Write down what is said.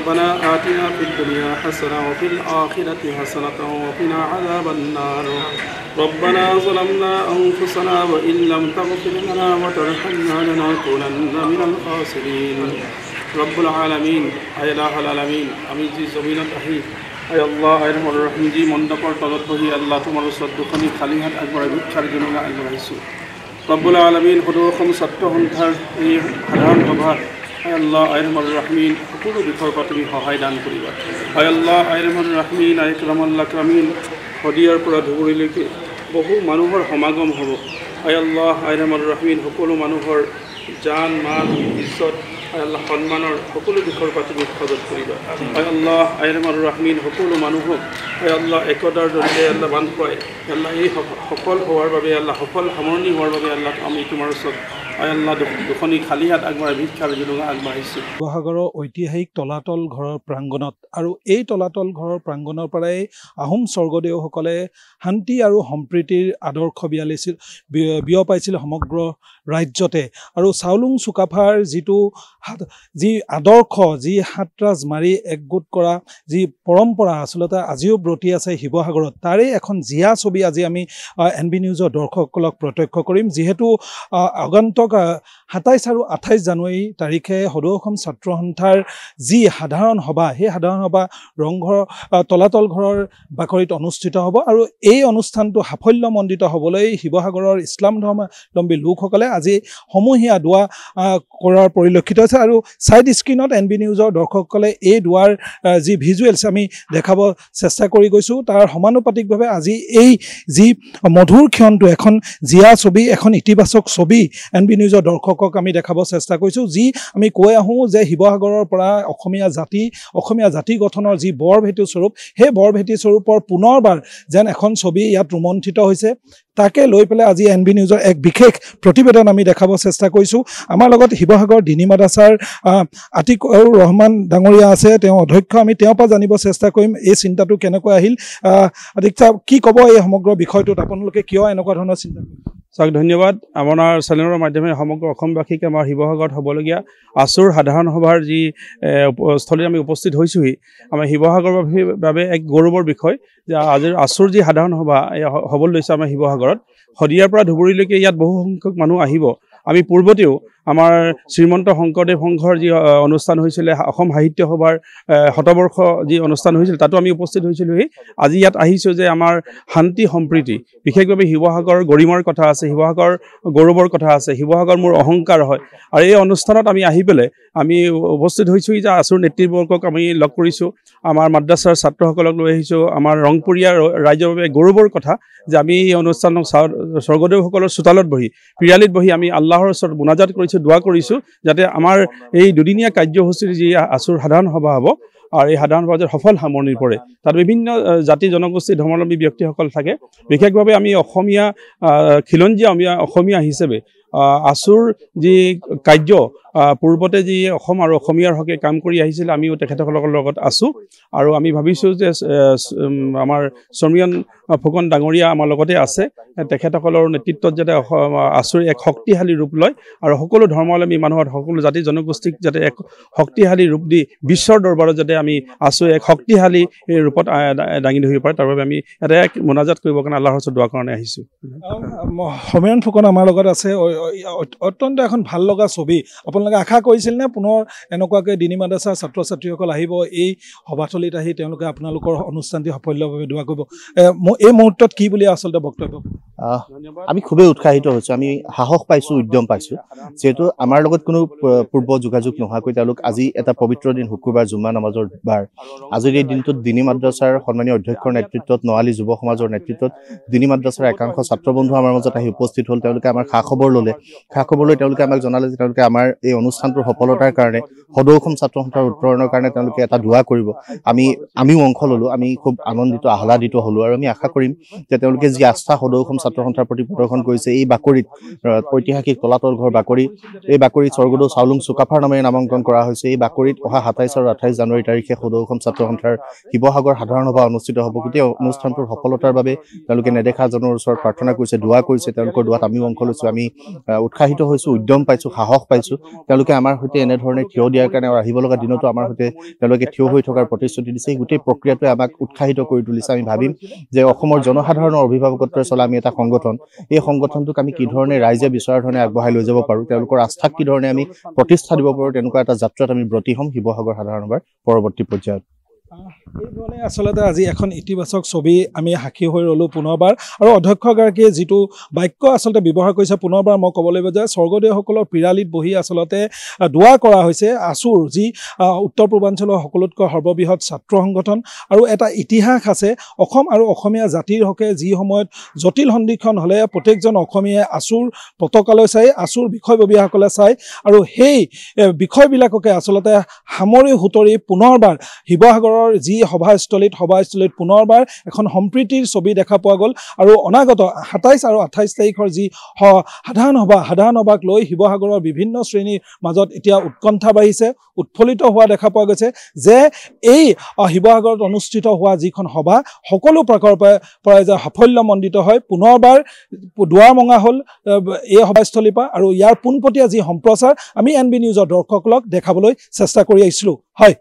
ربنا آتنا في الدنيا حسنة وفي الآخرة حسنة وقنا عذاب النار ربنا ظلمنا أنفسنا وإن لم تغفر لنا وترحمنا لنكونن من الخاسرين رب العالمين أي إله العالمين আমি যে জমিনত আহি আয় আল্লাহ আয় রহমান রহিম জি মণ্ডপৰ তলত বহি আল্লাহ তোমাৰ ওচৰত দুখনি খালী হাত আগবঢ়াই ভিক্ষাৰ জনক আগবঢ়াইছোঁ ৰব্বুল আলামিন সদৌ অসম ছাত্ৰ সন্থাৰ এই সাধাৰণ সভাত আয় আল্লাহ আয় ৰহমান ৰহিম সকলো দিশৰ পৰা তুমি সহায় দান কৰিবা আয় আল্লাহ আয় ৰহমান ৰহিম আয় কাৰামাল্লাহ কামিন শদিয়াৰ পৰা ধুবুৰীলৈকে বহু মানুহৰ সমাগম হ'ব আয় আল্লাহ আয় ৰহমান ৰহিম সকলো মানুহৰ জান মাল ইজ্জত আয় আল্লাহ সন্মানৰ সকলো দিশৰ পৰা তুমি হেফাজত কৰিবা আয় আল্লাহ আয় ৰহমান ৰহিম সকলো মানুহক আয় আল্লাহ একতাৰ জৰিয়তে আল্লাহ বান্ধ খুৱাই আল্লাহ এই সফল হোৱাৰ বাবে আল্লাহ সফল সামৰণি হোৱাৰ বাবে আল্লাহ আমি তোমাৰ ওচৰত আয় আল্লাহ দুখনি খালী হাত আগবঢ়াই ভিক্ষাৰ জনক আগবাঢ়িছোঁ শিৱসাগৰৰ ঐতিহাসিক তলাতল ঘৰৰ প্ৰাংগণত আৰু এই তলাতল ঘৰৰ প্ৰাংগণৰ পৰাই আহোম স্বৰ্গদেউসকলে শান্তি আৰু সম্প্ৰীতিৰ আদৰ্শ বিয়পাইছিল সমগ্ৰ ৰাজ্যতে আৰু চাওলুং চুকাফাৰ যি আদৰ্শ যি হাতৰাজ মাৰি একগোট কৰা যি পৰম্পৰা আচলতে আজিও ব্ৰতি আছে শিৱসাগৰত তাৰে এখন জিয়া ছবি আজি আমি NB নিউজৰ দৰ্শকসকলক প্ৰত্যক্ষ কৰিম যিহেতু আগন্তুক 27 আৰু 28 জানুৱাৰী তাৰিখে সদৌ অসম ছাত্ৰ সন্থাৰ যি সাধাৰণ সভা সেই সাধাৰণ সভা ৰংঘৰ তলাতল ঘৰৰ বাকৰিত অনুষ্ঠিত হ'ব আৰু এই অনুষ্ঠানটো সাফল্যমণ্ডিত হ'বলৈ শিৱসাগৰৰ ইছলাম ধৰ্মাৱলম্বী লোকসকলে আজি সমূহীয়া দোৱা কৰাৰ পৰিলক্ষিত হৈছে আৰু সাইড স্ক্ৰিনত NB নিউজৰ দৰ্শকসকলে এই দোৱাৰ যি ভিজুৱেলছ আমি দেখাব চেষ্টা কৰি গৈছোঁ তাৰ সমানুপাতিকভাৱে আজি এই যি মধুৰ ক্ষণটো এখন জিয়া ছবি এখন ইতিবাচক ছবি NB নিউজৰ দৰ্শকক আমি দেখাব চেষ্টা কৰিছোঁ যি আমি কৈ আহোঁ যে শিৱসাগৰৰ পৰা অসমীয়া জাতি গঠনৰ যি বৰভেটি স্বৰূপ সেই বৰভেটি স্বৰূপৰ পুনৰবাৰ যেন এখন ছবি ইয়াত ৰোমন্থিত হৈছে তাকে লৈ পেলাই আজি NB নিউজৰ এক বিশেষ প্ৰতিবেদন আমি দেখাব চেষ্টা কৰিছোঁ আমাৰ লগত শিৱসাগৰ দিনী মাদ্ৰাছাৰ আতিকুৰ ৰহমান ডাঙৰীয়া আছে তেওঁ অধ্যক্ষ আমি তেওঁৰ পৰা জানিব চেষ্টা কৰিম এই চিন্তাটো কেনেকৈ আহিল আতিক সাহেব কি ক'ব এই সমগ্ৰ বিষয়টোত আপোনালোকে কিয় এনেকুৱা ধৰণৰ চিন্তা চাওক ধন্যবাদ আপোনাৰ চেনেলৰ মাধ্যমে সমগ্ৰ অসমবাসীকে আমাৰ শিৱসাগৰত হ'বলগীয়া আছুৰ সাধাৰণ সভাৰ যি স্থলীত আমি উপস্থিত হৈছোঁহি আমাৰ শিৱসাগৰৰ বাবে এক গৌৰৱৰ বিষয় যে আজিৰ আছুৰ যি সাধাৰণ সভা হ'বলৈ লৈছে আমাৰ শিৱসাগৰত শদিয়াৰ পৰা ধুবুৰীলৈকে ইয়াত বহু সংখ্যক মানুহ আহিব আমি পূৰ্বতেও আমাৰ শ্ৰীমন্ত শংকৰদেৱ সংঘৰ যি অনুষ্ঠান হৈছিলে অসম সাহিত্য সভাৰ শতবৰ্ষ যি অনুষ্ঠান হৈছিল তাতো আমি উপস্থিত হৈছিলোঁহি আজি ইয়াত আহিছোঁ যে আমাৰ শান্তি সম্প্ৰীতি বিশেষভাৱে শিৱসাগৰ গৰিমাৰ কথা আছে শিৱসাগৰ গৌৰৱৰ কথা আছে শিৱসাগৰ মোৰ অহংকাৰ হয় আৰু এই অনুষ্ঠানত আমি আহি পেলাই আমি উপস্থিত হৈছোঁ যে আছুৰ নেতৃবৰ্গক আমি লগ কৰিছোঁ আমাৰ মাদ্ৰাছাৰ ছাত্ৰসকলক লৈ আহিছোঁ আমাৰ ৰংপুৰীয়া ৰাইজৰ বাবে গৌৰৱৰ কথা যে আমি এই অনুষ্ঠানক স্বৰ্গদেউসকলৰ চোতালত বহি পিৰালিত বহি আমি আল্লাহৰ ওচৰত মুনাজাত কৰিছোঁ দোৱা কৰিছোঁ যাতে আমাৰ এই দুদিনীয়া কাৰ্যসূচীৰ যি আছুৰ সাধাৰণ সভা হ'ব আৰু এই সাধাৰণ সভা সফল সামৰণি পৰে তাত বিভিন্ন জাতি জনগোষ্ঠী ধৰ্মাৱলম্বী ব্যক্তিসকল থাকে বিশেষভাৱে আমি অসমীয়া খিলঞ্জীয়া অসমীয়া হিচাপে আছুৰ যি কাৰ্য পূৰ্বতে যি অসম আৰু অসমীয়াৰ হকে কাম কৰি আহিছিল আমিও তেখেতসকলৰ লগত আছোঁ আৰু আমি ভাবিছোঁ যে আমাৰ চমিয়ন ফুকন ডাঙৰীয়া আমাৰ লগতে আছে তেখেতসকলৰ নেতৃত্বত যাতে আছুৰ এক শক্তিশালী ৰূপ লয় আৰু সকলো ধৰ্মাৱলম্বী মানুহৰ সকলো জাতি জনগোষ্ঠীক যাতে এক শক্তিশালী ৰূপ দি বিশ্বৰ দৰবাৰত যাতে আমি আছু এক শক্তিশালী ৰূপত দাঙি ধৰিব পাৰে তাৰ বাবে আমি এটা এক মোনাজাত কৰিবৰ কাৰণে আল্লাহৰ ওচৰত দোৱাৰ কাৰণে আহিছোঁ সমীৰণ ফুকন আমাৰ লগত আছে অত্যন্ত এখন ভাল লগা ছবি আপোনালোকে আশা কৰিছিল নে পুনৰ এনেকুৱাকৈ দিনী মাদ্ৰাছাৰ ছাত্ৰ ছাত্ৰীসকল আহিব এই সভাথলীত আহি তেওঁলোকে আপোনালোকৰ অনুষ্ঠানটি সাফল্যভাৱে দোৱা কৰিব এই মুহূৰ্তত কি বুলি আচলতে বক্তব্য আমি খুবেই উৎসাহিত হৈছোঁ আমি সাহস পাইছোঁ উদ্যম পাইছোঁ যেহেতু আমাৰ লগত কোনো পূৰ্ব যোগাযোগ নোহোৱাকৈ তেওঁলোক আজি এটা পবিত্ৰ দিন শুক্ৰবাৰ জুম্মা নামাজৰ বাৰ আজিৰ এই দিনটোত দিনী মাদ্ৰাছাৰ সন্মানীয় অধ্যক্ষৰ নেতৃত্বত নোৱালী যুৱ সমাজৰ নেতৃত্বত দিনী মাদ্ৰাছাৰ একাংশ ছাত্ৰ বন্ধু আমাৰ মাজত আহি উপস্থিত হ'ল তেওঁলোকে আমাৰ খা খবৰ ল'লে তেওঁলোকে আমাক জনালে যে তেওঁলোকে আমাৰ এই অনুষ্ঠানটোৰ সফলতাৰ কাৰণে সদৌ অসম ছাত্ৰ সন্থাৰ উত্তৰণৰ কাৰণে তেওঁলোকে এটা দোৱা কৰিব আমিও অংশ ল'লোঁ আমি খুব আনন্দিত আহ্লাদিত হ'লোঁ আৰু আমি আশা কৰিম যে তেওঁলোকে যি আস্থা সদৌ অসম ছাত্ৰ সন্থাৰ প্ৰতি প্ৰদৰ্শন কৰিছে এই বাকৰিত ঐতিহাসিক তলাতল ঘৰ বাকৰি এই বাকৰিত স্বৰ্গদেউ চাওলুং চুকাফাৰ নামেৰে নামাংকন কৰা হৈছে এই বাকৰিত অহা ২৭ আৰু ২৮ জানুৱাৰী তাৰিখে সদৌ অসম ছাত্ৰ সন্থাৰ শিৱসাগৰ সাধাৰণ সভা অনুষ্ঠিত হ'ব গোটেই অনুষ্ঠানটোৰ সফলতাৰ বাবে তেওঁলোকে নেদেখাজনৰ ওচৰত প্ৰাৰ্থনা কৰিছে দোৱা কৰিছে তেওঁলোকৰ দোৱাত আমিও অংশ লৈছোঁ আমি উৎসাহিত হৈছোঁ উদ্যম পাইছোঁ সাহস পাইছোঁ তেওঁলোকে আমাৰ সৈতে এনেধৰণে থিয় দিয়াৰ কাৰণে আৰু আহিব লগা দিনতো আমাৰ সৈতে তেওঁলোকে থিয় হৈ থকাৰ প্ৰতিশ্ৰুতি দিছে এই গোটেই প্ৰক্ৰিয়াটোৱে আমাক উৎসাহিত কৰি তুলিছে আমি ভাবিম যে অসমৰ জনসাধাৰণৰ অভিভাৱকত্বৰে চলা আমি এটা সংগঠন এই সংগঠনটোক আমি কি ধৰণে ৰাইজে বিচৰাৰ ধৰণে আগবঢ়াই লৈ যাব পাৰোঁ তেওঁলোকৰ আস্থাক কি ধৰণে আমি প্ৰতিষ্ঠা দিব পাৰোঁ তেনেকুৱা এটা যাত্ৰাত আমি ব্ৰতী হ'ম শিৱসাগৰ সাধাৰণ সভাৰ পৰৱৰ্তী পৰ্যায়ত এইধৰণে আচলতে আজি এখন ইতিবাচক ছবি আমি সাক্ষী হৈ ৰ'লোঁ পুনৰবাৰ আৰু অধ্যক্ষগৰাকীয়ে যিটো বাক্য আচলতে ব্যৱহাৰ কৰিছে পুনৰবাৰ মই ক'ব লাগিব যে স্বৰ্গদেউসকলৰ পিৰালিত বহি আচলতে দোৱা কৰা হৈছে আছুৰ যি উত্তৰ পূৰ্বাঞ্চলৰ সকলোতকৈ সৰ্ববৃহৎ ছাত্ৰ সংগঠন আৰু এটা ইতিহাস আছে অসম আৰু অসমীয়া জাতিৰ হকে যি সময়ত জটিল সন্ধিক্ষণ হ'লে প্ৰত্যেকজন অসমীয়াই আছুৰ পতাকালৈ চাই আছুৰ বিষয়ববীয়াসকলে চাই আৰু সেই বিষয়বিলাককে আচলতে সামৰি সুতৰি পুনৰবাৰ শিৱসাগৰৰ যি সভাস্থলীত পুনৰবাৰ এখন সম্প্ৰীতিৰ ছবি দেখা পোৱা গ'ল আৰু অনাগত ২৭ আৰু ২৮ তাৰিখৰ যি সাধাৰণ সভাক লৈ শিৱসাগৰৰ বিভিন্ন শ্ৰেণীৰ মাজত এতিয়া উৎকণ্ঠা বাঢ়িছে উৎফুল্লিত হোৱা দেখা পোৱা গৈছে যে এই শিৱসাগৰত অনুষ্ঠিত হোৱা যিখন সভা সকলো প্ৰকাৰৰ পৰা যে সাফল্যমণ্ডিত হয় পুনৰবাৰ দুৱাৰ মঙা হ'ল এই সভাস্থলীৰ পৰা আৰু ইয়াৰ পোনপটীয়া যি সম্প্ৰচাৰ আমি NB নিউজৰ দৰ্শকসকলক দেখাবলৈ চেষ্টা কৰি আহিছিলোঁ হয়